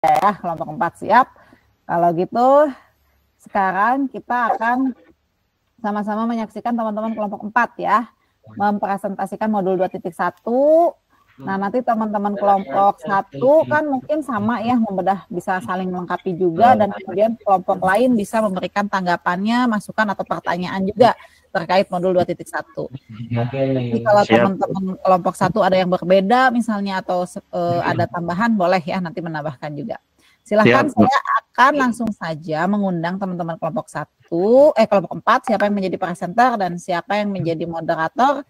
ya, kelompok 4 siap. Kalau gitu, sekarang kita akan sama-sama menyaksikan teman-teman kelompok 4 ya, mempresentasikan modul 2.1. Nah, nanti teman-teman kelompok 1 kan mungkin sama ya, membedah bisa saling melengkapi juga, dan kemudian kelompok lain bisa memberikan tanggapannya, masukan atau pertanyaan juga terkait modul 2.1. Jadi kalau teman-teman kelompok 1 ada yang berbeda misalnya atau ada tambahan, boleh ya nanti menambahkan juga. Silahkan, saya akan langsung saja mengundang teman-teman kelompok 4, siapa yang menjadi presenter dan siapa yang menjadi moderator.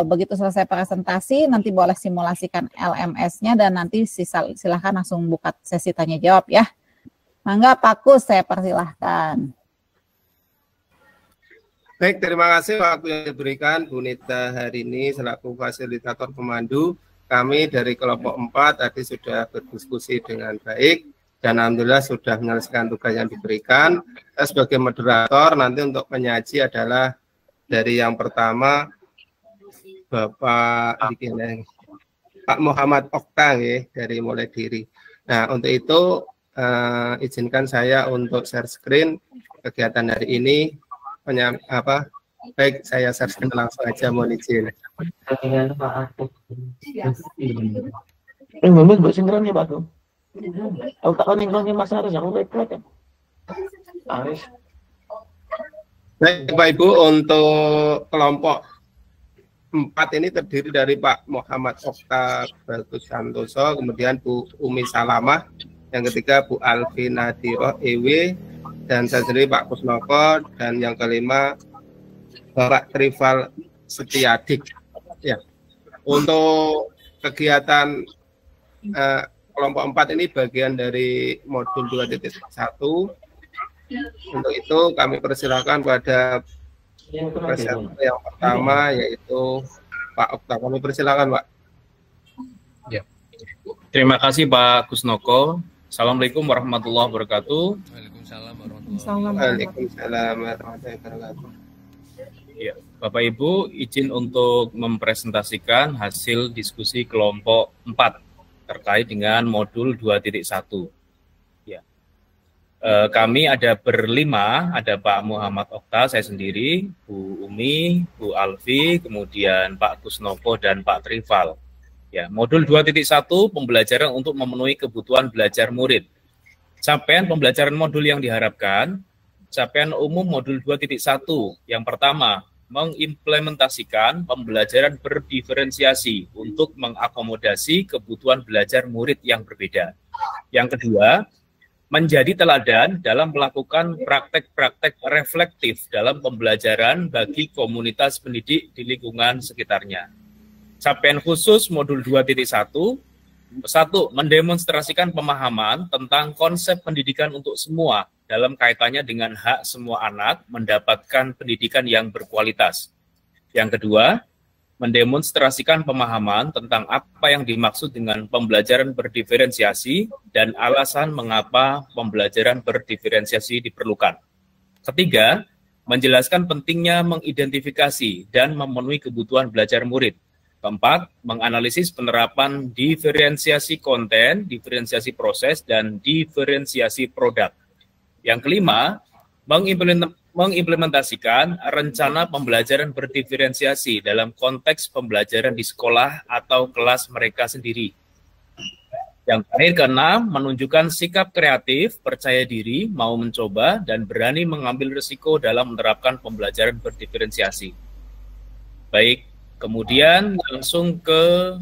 Begitu selesai presentasi, nanti boleh simulasikan LMS-nya dan nanti silahkan langsung buka sesi tanya jawab ya. Mangga Pak Kus, saya persilahkan. Baik, terima kasih waktu yang diberikan Bu Nita hari ini selaku fasilitator pemandu. Kami dari kelompok 4 tadi sudah berdiskusi dengan baik dan alhamdulillah sudah menyelesaikan tugas yang diberikan. Saya sebagai moderator nanti untuk penyaji adalah dari yang pertama Bapak Pak Muhammad Okta ya, dari Mulai Diri. Nah, untuk itu izinkan saya untuk share screen kegiatan hari ini. Baik, saya share screen langsung aja, mohon izin. Bagus buat sinkron ya Pak. Aku tak sinkronnya Mas Aris, aku repot ya. Aris. Baik, Bapak Ibu, untuk kelompok 4 ini terdiri dari Pak Muhammad Okta Bagus Santoso, kemudian Bu Umi Salamah, yang ketiga Bu Alfi Nadiroh EW, dan saya sendiri Pak Kusnoko, dan yang kelima Bapak Trival Setiadik. Ya, untuk kegiatan kelompok 4 ini bagian dari modul 2.1. Untuk itu kami persilakan pada presenter yang pertama yaitu Pak Okta. Kami persilakan Pak. Ya. Terima kasih Pak Kusnoko. Assalamualaikum warahmatullahi wabarakatuh. Waalaikumsalam warahmatullahi wabarakatuh. Ya, Bapak Ibu, izin untuk mempresentasikan hasil diskusi kelompok 4 terkait dengan modul 2.1. Ya. Kami ada berlima, ada Pak Muhammad Okta, saya sendiri, Bu Umi, Bu Alfi, kemudian Pak Kusnoko dan Pak Trival. Ya, modul 2.1 pembelajaran untuk memenuhi kebutuhan belajar murid. Capaian pembelajaran modul yang diharapkan, capaian umum modul 2.1. Yang pertama, mengimplementasikan pembelajaran berdiferensiasi untuk mengakomodasi kebutuhan belajar murid yang berbeda. Yang kedua, menjadi teladan dalam melakukan praktek-praktek reflektif dalam pembelajaran bagi komunitas pendidik di lingkungan sekitarnya. Capaian khusus modul 2.1, 1. Mendemonstrasikan pemahaman tentang konsep pendidikan untuk semua dalam kaitannya dengan hak semua anak mendapatkan pendidikan yang berkualitas. Yang kedua, mendemonstrasikan pemahaman tentang apa yang dimaksud dengan pembelajaran berdiferensiasi dan alasan mengapa pembelajaran berdiferensiasi diperlukan. Ketiga, menjelaskan pentingnya mengidentifikasi dan memenuhi kebutuhan belajar murid. Keempat, menganalisis penerapan diferensiasi konten, diferensiasi proses, dan diferensiasi produk. Yang kelima, mengimplementasikan rencana pembelajaran berdiferensiasi dalam konteks pembelajaran di sekolah atau kelas mereka sendiri. Yang terakhir, keenam, menunjukkan sikap kreatif, percaya diri, mau mencoba, dan berani mengambil risiko dalam menerapkan pembelajaran berdiferensiasi. Baik, kemudian langsung ke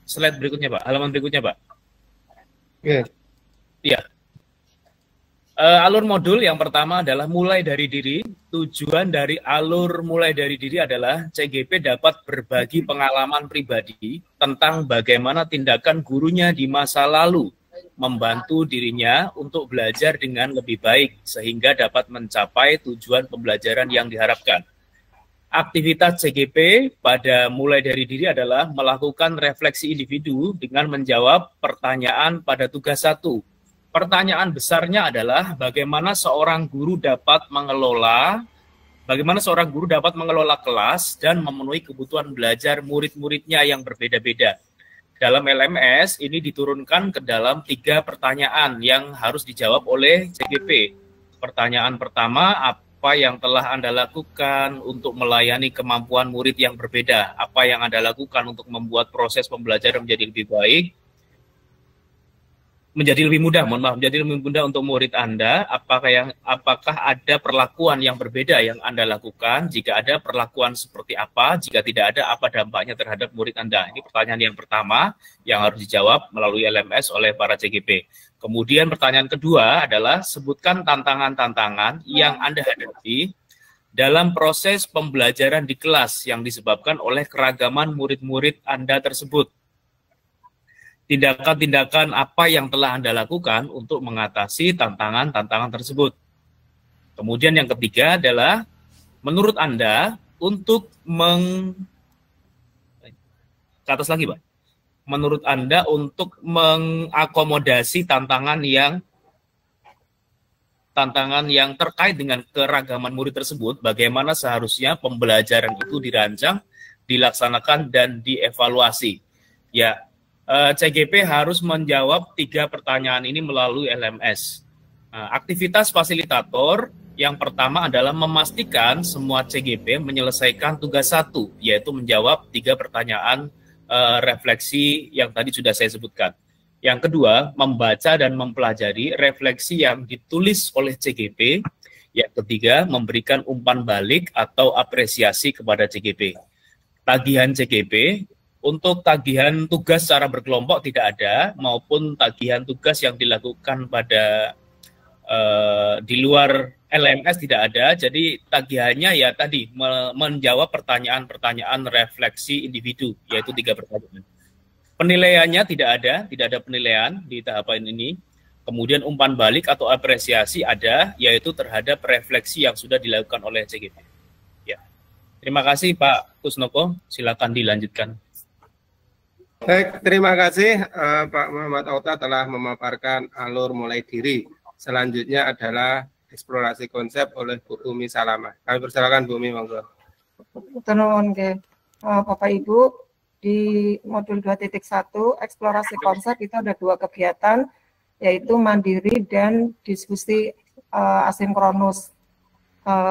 slide berikutnya, Pak. Halaman berikutnya, Pak. Ya. Alur modul yang pertama adalah mulai dari diri. Tujuan dari alur mulai dari diri adalah CGP dapat berbagi pengalaman pribadi tentang bagaimana tindakan gurunya di masa lalu membantu dirinya untuk belajar dengan lebih baik sehingga dapat mencapai tujuan pembelajaran yang diharapkan. Aktivitas CGP pada mulai dari diri adalah melakukan refleksi individu dengan menjawab pertanyaan pada tugas 1. Pertanyaan besarnya adalah bagaimana seorang guru dapat mengelola kelas dan memenuhi kebutuhan belajar murid-muridnya yang berbeda-beda. dalam LMS ini diturunkan ke dalam 3 pertanyaan yang harus dijawab oleh CGP. Pertanyaan pertama, apa yang telah Anda lakukan untuk melayani kemampuan murid yang berbeda? Apa yang Anda lakukan untuk membuat proses pembelajaran menjadi lebih baik? Menjadi lebih mudah, menjadi lebih mudah untuk murid Anda. Apakah ada perlakuan yang berbeda yang Anda lakukan? Jika ada, perlakuan seperti apa? Jika tidak ada, apa dampaknya terhadap murid Anda? Ini pertanyaan yang pertama yang harus dijawab melalui LMS oleh para CGP. Kemudian pertanyaan kedua adalah sebutkan tantangan-tantangan yang Anda hadapi dalam proses pembelajaran di kelas yang disebabkan oleh keragaman murid-murid Anda tersebut. Tindakan-tindakan apa yang telah Anda lakukan untuk mengatasi tantangan-tantangan tersebut. Kemudian yang ketiga adalah menurut Anda untuk ke atas lagi, Pak. Menurut Anda untuk mengakomodasi tantangan yang terkait dengan keragaman murid tersebut, bagaimana seharusnya pembelajaran itu dirancang, dilaksanakan, dan dievaluasi. Ya, CGP harus menjawab 3 pertanyaan ini melalui LMS. Aktivitas fasilitator yang pertama adalah memastikan semua CGP menyelesaikan tugas 1, yaitu menjawab 3 pertanyaan refleksi yang tadi sudah saya sebutkan. Yang kedua, membaca dan mempelajari refleksi yang ditulis oleh CGP. Yang ketiga, memberikan umpan balik atau apresiasi kepada CGP. Tagihan CGP, untuk tagihan tugas secara berkelompok tidak ada, maupun tagihan tugas yang dilakukan pada di luar LMS tidak ada. Jadi tagihannya ya tadi menjawab pertanyaan-pertanyaan refleksi individu, yaitu 3 pertanyaan. Penilaiannya tidak ada penilaian di tahapan ini. Kemudian umpan balik atau apresiasi ada, yaitu terhadap refleksi yang sudah dilakukan oleh CGP. Ya. Terima kasih Pak Kusnoko, silakan dilanjutkan. Baik, terima kasih Pak Muhammad Okta telah memaparkan alur mulai diri. Selanjutnya adalah eksplorasi konsep oleh Bu Umi Salamah. Kami persilakan Bu Umi, monggo. Bapak Ibu, di modul 2.1 eksplorasi konsep itu ada 2 kegiatan, yaitu mandiri dan diskusi asinkronus.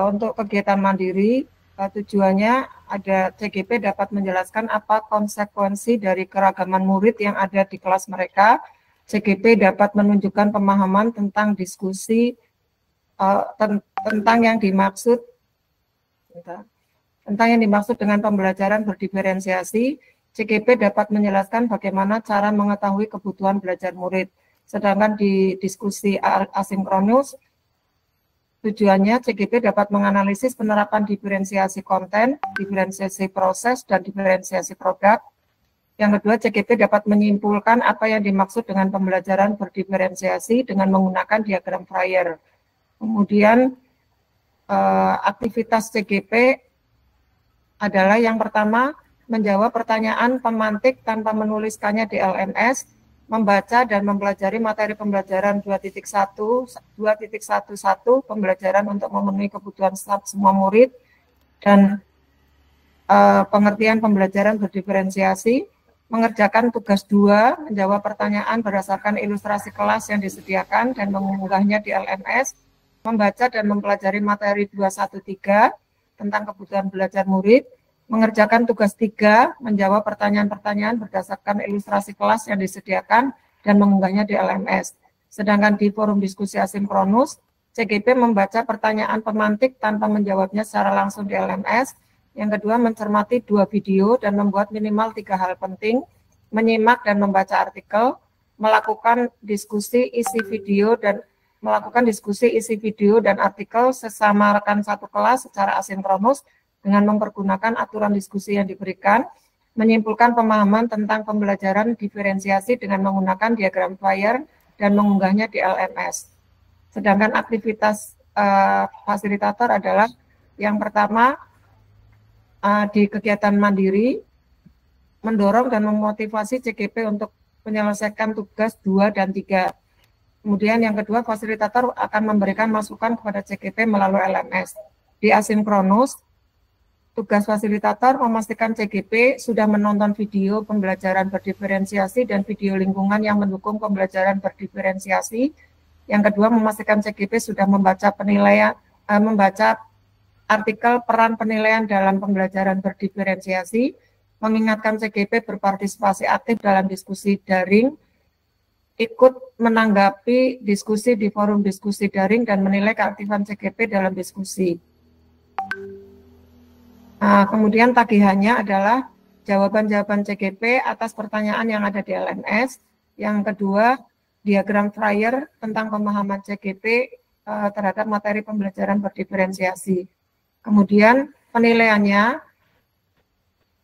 Untuk kegiatan mandiri, tujuannya ada CGP dapat menjelaskan apa konsekuensi dari keragaman murid yang ada di kelas mereka. CGP dapat menunjukkan pemahaman tentang diskusi tentang yang dimaksud dengan pembelajaran berdiferensiasi. CGP dapat menjelaskan bagaimana cara mengetahui kebutuhan belajar murid. Sedangkan di diskusi asinkronus, tujuannya CGP dapat menganalisis penerapan diferensiasi konten, diferensiasi proses, dan diferensiasi produk. Yang kedua, CGP dapat menyimpulkan apa yang dimaksud dengan pembelajaran berdiferensiasi dengan menggunakan diagram Fryer. Kemudian, aktivitas CGP adalah yang pertama, menjawab pertanyaan pemantik tanpa menuliskannya di LMS, membaca dan mempelajari materi pembelajaran 2.11 pembelajaran untuk memenuhi kebutuhan semua murid, dan pengertian pembelajaran berdiferensiasi, mengerjakan tugas 2, menjawab pertanyaan berdasarkan ilustrasi kelas yang disediakan dan mengunggahnya di LMS, membaca dan mempelajari materi 213 tentang kebutuhan belajar murid, mengerjakan tugas 3, menjawab pertanyaan-pertanyaan berdasarkan ilustrasi kelas yang disediakan dan mengunggahnya di LMS. Sedangkan di forum diskusi asinkronus, CGP membaca pertanyaan pemantik tanpa menjawabnya secara langsung di LMS. Yang kedua, mencermati 2 video dan membuat minimal 3 hal penting, menyimak dan membaca artikel, melakukan diskusi isi video dan artikel sesama rekan satu kelas secara asinkronus dengan mempergunakan aturan diskusi yang diberikan, menyimpulkan pemahaman tentang pembelajaran diferensiasi dengan menggunakan diagram Fryer dan mengunggahnya di LMS. Sedangkan aktivitas fasilitator adalah yang pertama, di kegiatan mandiri, mendorong dan memotivasi CGP untuk menyelesaikan tugas 2 dan 3. Kemudian yang kedua, fasilitator akan memberikan masukan kepada CGP melalui LMS. Di asinkronus, Tugas fasilitator memastikan CGP sudah menonton video pembelajaran berdiferensiasi dan video lingkungan yang mendukung pembelajaran berdiferensiasi. Yang kedua, memastikan CGP sudah membaca artikel peran penilaian dalam pembelajaran berdiferensiasi, mengingatkan CGP berpartisipasi aktif dalam diskusi daring, ikut menanggapi diskusi di forum diskusi daring, dan menilai keaktifan CGP dalam diskusi. Nah, kemudian tagihannya adalah jawaban-jawaban CGP atas pertanyaan yang ada di LMS. Yang kedua, diagram flyer tentang pemahaman CGP terhadap materi pembelajaran berdiferensiasi. Kemudian penilaiannya,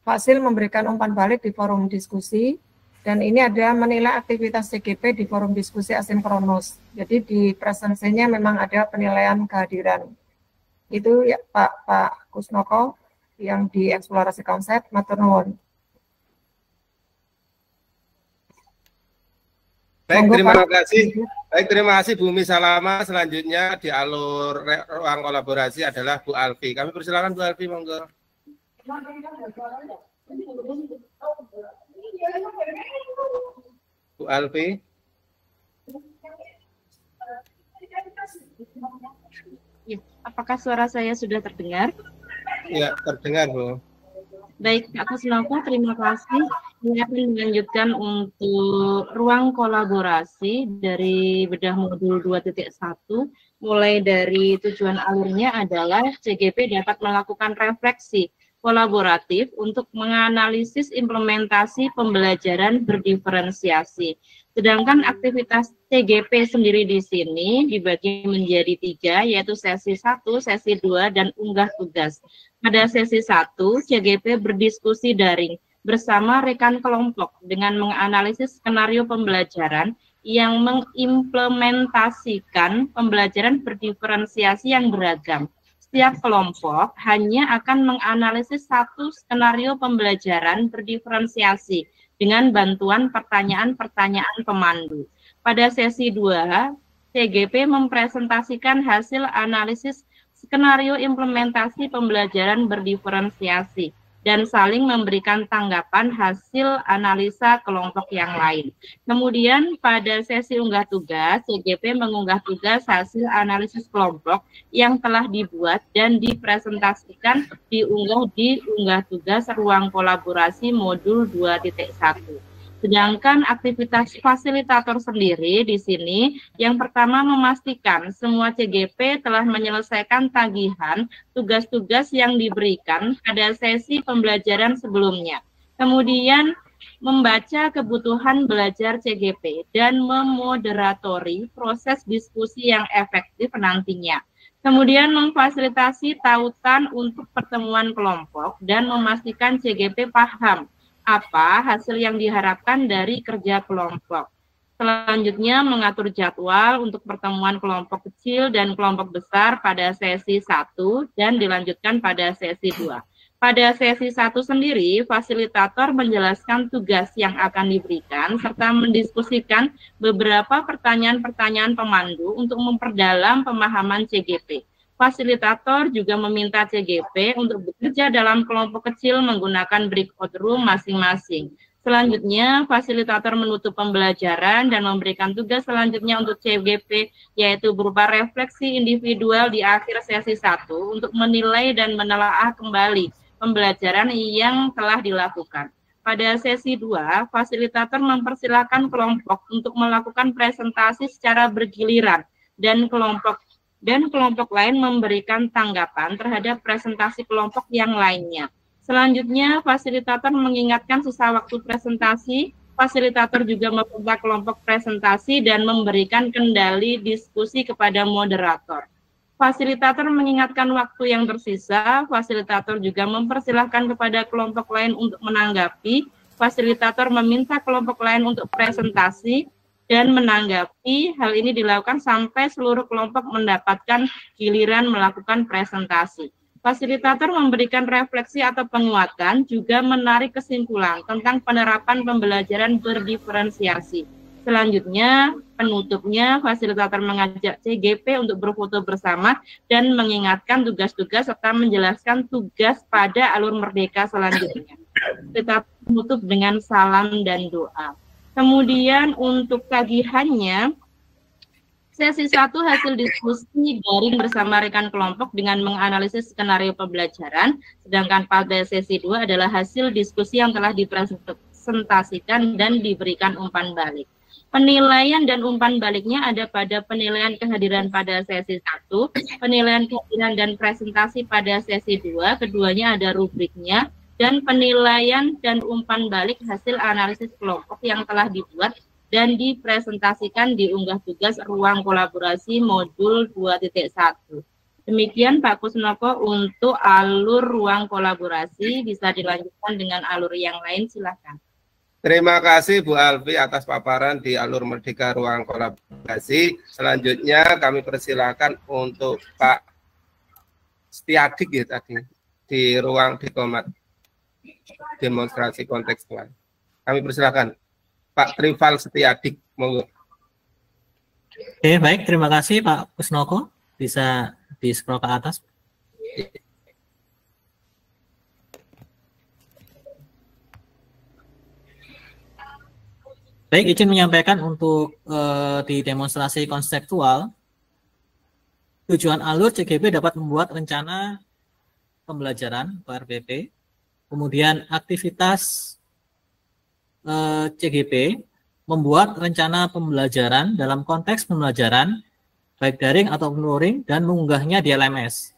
Fasil memberikan umpan balik di forum diskusi, dan ini ada menilai aktivitas CGP di forum diskusi asinkronus. Jadi di presensinya memang ada penilaian kehadiran. Itu ya Pak Kusnoko yang di eksplorasi konsep, matur nuwun. Baik, terima kasih. Baik, terima kasih Bu Umi Salama. Selanjutnya di alur ruang kolaborasi adalah Bu Alfi. Kami persilakan Bu Alfi, monggo. Bu Alfi. Ya, apakah suara saya sudah terdengar? Ya, terdengar, Bu. Baik, Pak Kusnoko, terima kasih. Ini akan melanjutkan untuk ruang kolaborasi dari bedah modul 2.1, mulai dari tujuan alurnya adalah CGP dapat melakukan refleksi kolaboratif untuk menganalisis implementasi pembelajaran berdiferensiasi. Sedangkan aktivitas CGP sendiri di sini dibagi menjadi 3, yaitu sesi 1, sesi 2, dan unggah tugas. Pada sesi 1, CGP berdiskusi daring bersama rekan kelompok dengan menganalisis skenario pembelajaran yang mengimplementasikan pembelajaran berdiferensiasi yang beragam. Setiap kelompok hanya akan menganalisis satu skenario pembelajaran berdiferensiasi dengan bantuan pertanyaan-pertanyaan pemandu. Pada sesi 2, CGP mempresentasikan hasil analisis skenario implementasi pembelajaran berdiferensiasi dan saling memberikan tanggapan hasil analisa kelompok yang lain. Kemudian pada sesi unggah tugas, CGP mengunggah tugas hasil analisis kelompok yang telah dibuat dan dipresentasikan diunggah di unggah tugas ruang kolaborasi modul 2.1. Sedangkan aktivitas fasilitator sendiri di sini, yang pertama memastikan semua CGP telah menyelesaikan tagihan tugas-tugas yang diberikan pada sesi pembelajaran sebelumnya. Kemudian membaca kebutuhan belajar CGP dan memoderatori proses diskusi yang efektif nantinya. Kemudian memfasilitasi tautan untuk pertemuan kelompok dan memastikan CGP paham apa hasil yang diharapkan dari kerja kelompok. Selanjutnya mengatur jadwal untuk pertemuan kelompok kecil dan kelompok besar pada sesi 1 dan dilanjutkan pada sesi 2. Pada sesi 1 sendiri, fasilitator menjelaskan tugas yang akan diberikan serta mendiskusikan beberapa pertanyaan-pertanyaan pemandu untuk memperdalam pemahaman CGP. Fasilitator juga meminta CGP untuk bekerja dalam kelompok kecil menggunakan breakout room masing-masing. Selanjutnya, fasilitator menutup pembelajaran dan memberikan tugas selanjutnya untuk CGP, yaitu berupa refleksi individual di akhir sesi 1 untuk menilai dan menelaah kembali pembelajaran yang telah dilakukan. Pada sesi 2, fasilitator mempersilahkan kelompok untuk melakukan presentasi secara bergiliran dan kelompok lain memberikan tanggapan terhadap presentasi kelompok yang lainnya. Selanjutnya, fasilitator mengingatkan sisa waktu presentasi. Fasilitator juga meminta kelompok presentasi dan memberikan kendali diskusi kepada moderator. Fasilitator mengingatkan waktu yang tersisa. Fasilitator juga mempersilahkan kepada kelompok lain untuk menanggapi. Fasilitator meminta kelompok lain untuk presentasi dan menanggapi. Hal ini dilakukan sampai seluruh kelompok mendapatkan giliran melakukan presentasi. Fasilitator memberikan refleksi atau penguatan, juga menarik kesimpulan tentang penerapan pembelajaran berdiferensiasi. Selanjutnya, penutupnya, fasilitator mengajak CGP untuk berfoto bersama dan mengingatkan tugas-tugas serta menjelaskan tugas pada alur merdeka selanjutnya. Kita tutup dengan salam dan doa. Kemudian untuk tagihannya, sesi 1 hasil diskusi daring bersama rekan kelompok dengan menganalisis skenario pembelajaran, sedangkan pada sesi 2 adalah hasil diskusi yang telah dipresentasikan dan diberikan umpan balik. Penilaian dan umpan baliknya ada pada penilaian kehadiran pada sesi 1, penilaian kehadiran dan presentasi pada sesi 2, keduanya ada rubriknya, dan penilaian dan umpan balik hasil analisis kelompok yang telah dibuat dan dipresentasikan di unggah tugas ruang kolaborasi modul 2.1. Demikian Pak Kusnoko untuk alur ruang kolaborasi, bisa dilanjutkan dengan alur yang lain, silakan. Terima kasih Bu Alfi atas paparan di alur merdeka ruang kolaborasi. Selanjutnya kami persilakan untuk Pak Setiadik ya tadi di ruang dikomat demonstrasi kontekstual. Kami persilakan Pak Trival Setiadik, monggo. Oke, baik, terima kasih Pak Kusnoko. Bisa di-scroll ke atas. Baik, izin menyampaikan untuk di demonstrasi konseptual, tujuan alur CGP dapat membuat rencana pembelajaran (RPP), kemudian aktivitas CGP membuat rencana pembelajaran dalam konteks pembelajaran, baik daring atau luring, dan mengunggahnya di LMS.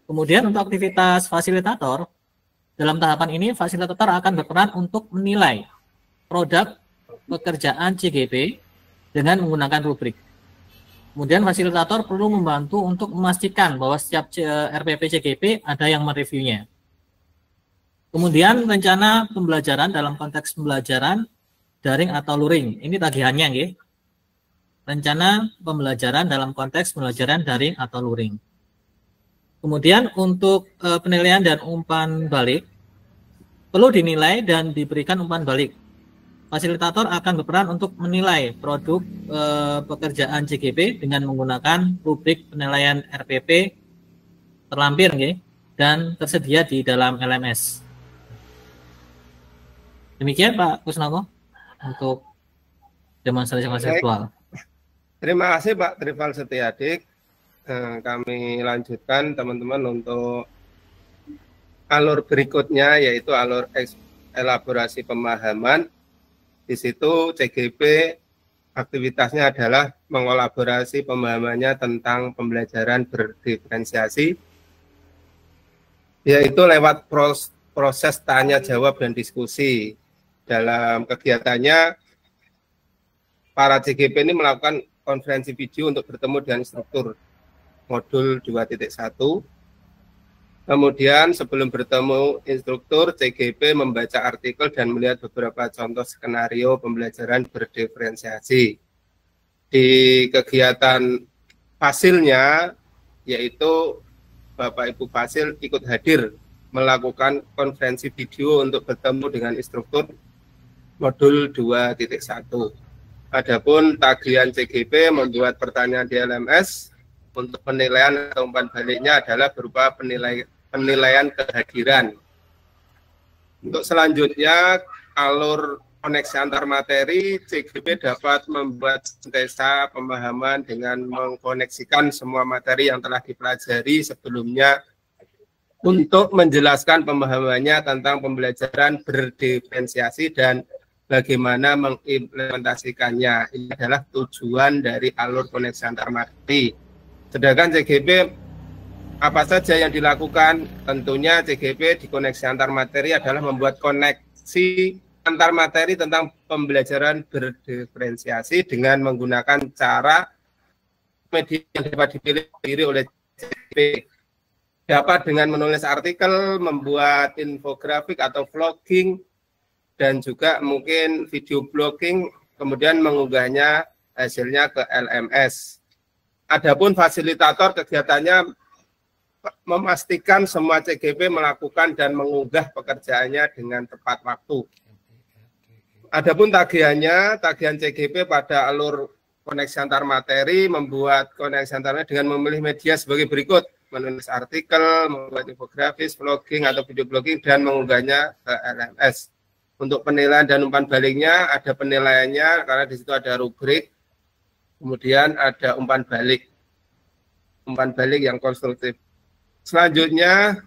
Kemudian untuk aktivitas fasilitator, dalam tahapan ini fasilitator akan berperan untuk menilai produk pekerjaan CGP dengan menggunakan rubrik. Kemudian fasilitator perlu membantu untuk memastikan bahwa setiap RPP CGP ada yang mereviewnya. Kemudian rencana pembelajaran dalam konteks pembelajaran daring atau luring. Ini tagihannya, nggih. Rencana pembelajaran dalam konteks pembelajaran daring atau luring. Kemudian untuk penilaian dan umpan balik, perlu dinilai dan diberikan umpan balik. Fasilitator akan berperan untuk menilai produk pekerjaan CGP dengan menggunakan rubrik penilaian RPP terlampir nggih, dan tersedia di dalam LMS. Demikian Pak Kusnoko untuk demonstrasi konseptual. Terima kasih Pak Trival Setiadik. Kami lanjutkan teman-teman untuk alur berikutnya, yaitu alur elaborasi pemahaman. Di situ CGP aktivitasnya adalah mengolaborasi pemahamannya tentang pembelajaran berdiferensiasi, yaitu lewat proses tanya jawab dan diskusi. Dalam kegiatannya, para CGP ini melakukan konferensi video untuk bertemu dengan instruktur modul 2.1. Kemudian sebelum bertemu instruktur, CGP membaca artikel dan melihat beberapa contoh skenario pembelajaran berdiferensiasi. Di kegiatan Fasilnya, yaitu Bapak Ibu Fasil ikut hadir melakukan konferensi video untuk bertemu dengan instruktur modul 2.1. Adapun tagihan CGP membuat pertanyaan di LMS untuk penilaian atau umpan baliknya adalah berupa penilaian kehadiran. Untuk selanjutnya, alur koneksi antar materi, CGP dapat membuat sintesa pemahaman dengan mengkoneksikan semua materi yang telah dipelajari sebelumnya untuk menjelaskan pemahamannya tentang pembelajaran berdiferensiasi dan bagaimana mengimplementasikannya. Ini adalah tujuan dari alur koneksi antar materi. Sedangkan CGP apa saja yang dilakukan? Tentunya CGP di koneksi antar materi adalah membuat koneksi antar materi tentang pembelajaran berdiferensiasi dengan menggunakan cara media yang dapat dipilih oleh CGP. Dapat dengan menulis artikel, membuat infografik atau vlogging, dan juga mungkin video blogging, kemudian mengunggahnya hasilnya ke LMS. Adapun fasilitator kegiatannya memastikan semua CGP melakukan dan mengunggah pekerjaannya dengan tepat waktu. Adapun tagihannya, tagihan CGP pada alur koneksi antar materi, membuat koneksi antarnya dengan memilih media sebagai berikut: menulis artikel, membuat infografis, vlogging atau video blogging, dan mengunggahnya ke LMS. Untuk penilaian dan umpan baliknya, ada penilaiannya karena di situ ada rubrik, kemudian ada umpan balik yang konstruktif. Selanjutnya,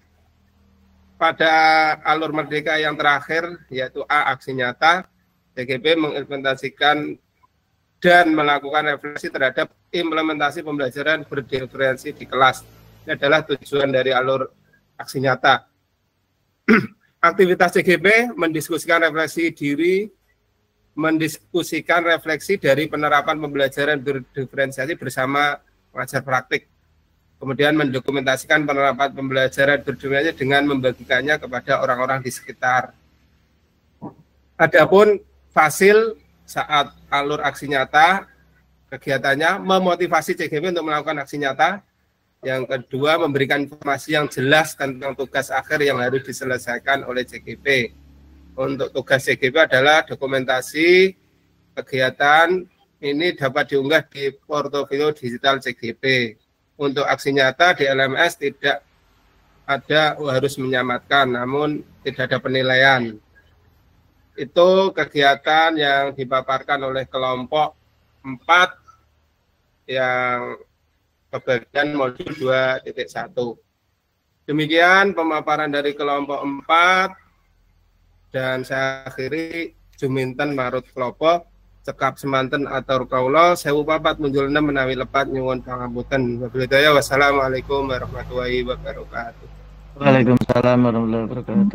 pada alur Merdeka yang terakhir, yaitu A, aksi nyata, CGP mengimplementasikan dan melakukan refleksi terhadap implementasi pembelajaran berdiferensi di kelas. Ini adalah tujuan dari alur aksi nyata. Aktivitas CGP mendiskusikan refleksi diri, mendiskusikan refleksi dari penerapan pembelajaran berdiferensiasi bersama pengajar praktik. Kemudian mendokumentasikan penerapan pembelajaran berdiferensiasi dengan membagikannya kepada orang-orang di sekitar. Adapun fasil saat alur aksi nyata, kegiatannya memotivasi CGP untuk melakukan aksi nyata. Yang kedua, memberikan informasi yang jelas tentang tugas akhir yang harus diselesaikan oleh CGP. Untuk tugas CGP adalah dokumentasi kegiatan ini dapat diunggah di portofolio digital CGP. Untuk aksi nyata di LMS tidak ada harus menyamatkan, namun tidak ada penilaian. Itu kegiatan yang dipaparkan oleh kelompok 4 yang kebagian modul 2.1. Demikian pemaparan dari kelompok 4, dan saya akhiri juminten marut klopo cekap semanten atur kaula sewu papat munjul 6 menawi lepat nyuwun pangapunten. Wassalamualaikum warahmatullahi wabarakatuh. Waalaikumsalam warahmatullahi wabarakatuh.